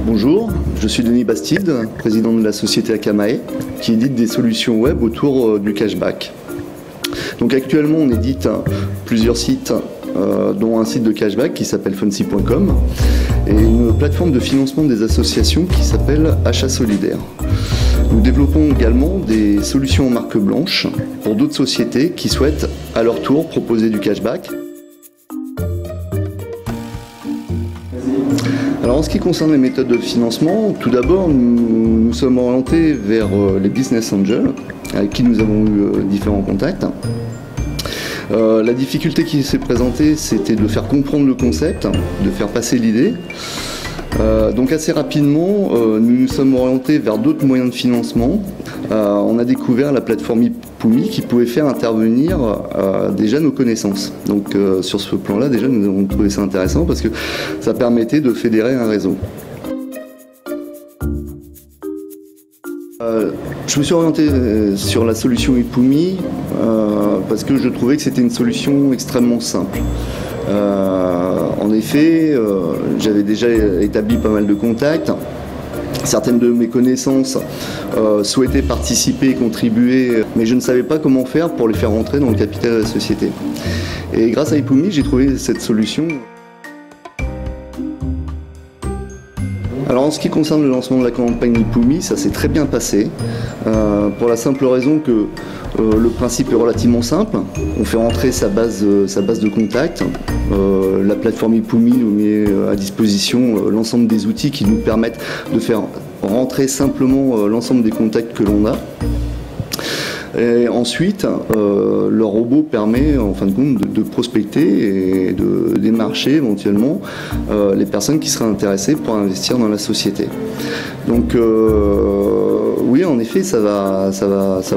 Bonjour, je suis Denis Bastide, président de la société Akamae, qui édite des solutions web autour du cashback. Donc actuellement, on édite plusieurs sites, dont un site de cashback qui s'appelle Funcy.com et une plateforme de financement des associations qui s'appelle Achat Solidaire. Nous développons également des solutions en marque blanche pour d'autres sociétés qui souhaitent à leur tour proposer du cashback. Alors en ce qui concerne les méthodes de financement, tout d'abord nous sommes orientés vers les business angels avec qui nous avons eu différents contacts. La difficulté qui s'est présentée, c'était de faire comprendre le concept, de faire passer l'idée. Donc assez rapidement, nous nous sommes orientés vers d'autres moyens de financement. On a découvert la plateforme Ipumi qui pouvait faire intervenir déjà nos connaissances. Donc sur ce plan-là, déjà nous avons trouvé ça intéressant parce que ça permettait de fédérer un réseau. Je me suis orienté sur la solution Ipumi parce que je trouvais que c'était une solution extrêmement simple. En effet, j'avais déjà établi pas mal de contacts. Certaines de mes connaissances souhaitaient participer et contribuer, mais je ne savais pas comment faire pour les faire rentrer dans le capital de la société. Et grâce à Ipumi, j'ai trouvé cette solution. Alors en ce qui concerne le lancement de la campagne Ipumi, ça s'est très bien passé, pour la simple raison que le principe est relativement simple. On fait rentrer sa base de contact. La plateforme Ipumi nous met à disposition l'ensemble des outils qui nous permettent de faire rentrer simplement l'ensemble des contacts que l'on a. Et ensuite, le robot permet en fin de compte de prospecter et de démarcher éventuellement les personnes qui seraient intéressées pour investir dans la société. Donc oui, en effet, ça va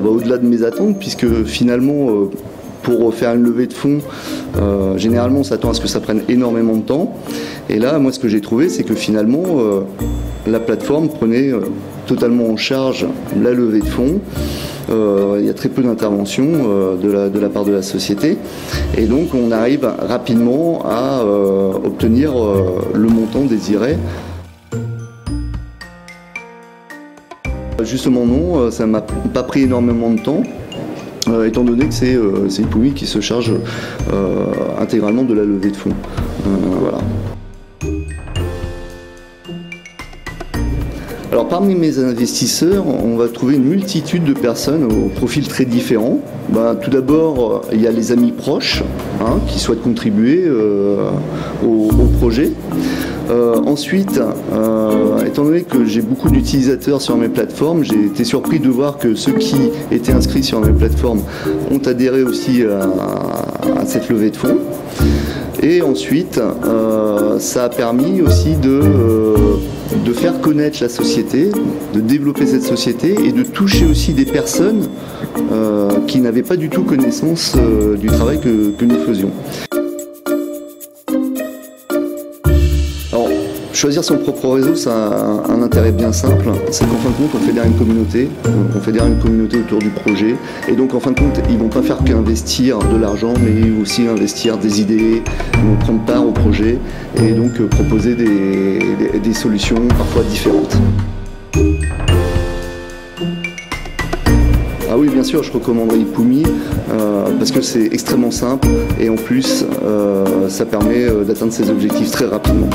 au-delà de mes attentes puisque finalement, pour faire une levée de fonds, généralement on s'attend à ce que ça prenne énormément de temps. Et là, moi ce que j'ai trouvé, c'est que finalement, la plateforme prenait totalement en charge la levée de fonds. Il y a très peu d'intervention de la part de la société et donc on arrive rapidement à obtenir le montant désiré. Justement non, ça ne m'a pas pris énormément de temps étant donné que c'est Ipumi qui se charge intégralement de la levée de fonds. Voilà. Alors parmi mes investisseurs, on va trouver une multitude de personnes aux profils très différents. Tout d'abord, il y a les amis proches qui souhaitent contribuer au projet. Ensuite, étant donné que j'ai beaucoup d'utilisateurs sur mes plateformes, j'ai été surpris de voir que ceux qui étaient inscrits sur mes plateformes ont adhéré aussi à cette levée de fonds. Et ensuite, ça a permis aussi de faire connaître la société, de développer cette société et de toucher aussi des personnes qui n'avaient pas du tout connaissance du travail que nous faisions. Alors, choisir son propre réseau, ça a un intérêt bien simple, c'est qu'en fin de compte, on fédère une communauté autour du projet, et donc en fin de compte, ils ne vont pas faire qu'investir de l'argent, mais aussi investir des idées, ils vont prendre part au projet, et donc proposer des solutions parfois différentes. Ah oui, bien sûr, je recommanderais Ipumi parce que c'est extrêmement simple, et en plus, ça permet d'atteindre ses objectifs très rapidement.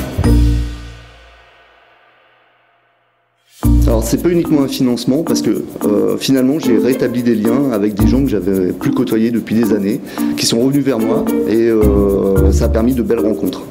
Alors c'est pas uniquement un financement parce que finalement j'ai rétabli des liens avec des gens que j'avais plus côtoyés depuis des années qui sont revenus vers moi et ça a permis de belles rencontres.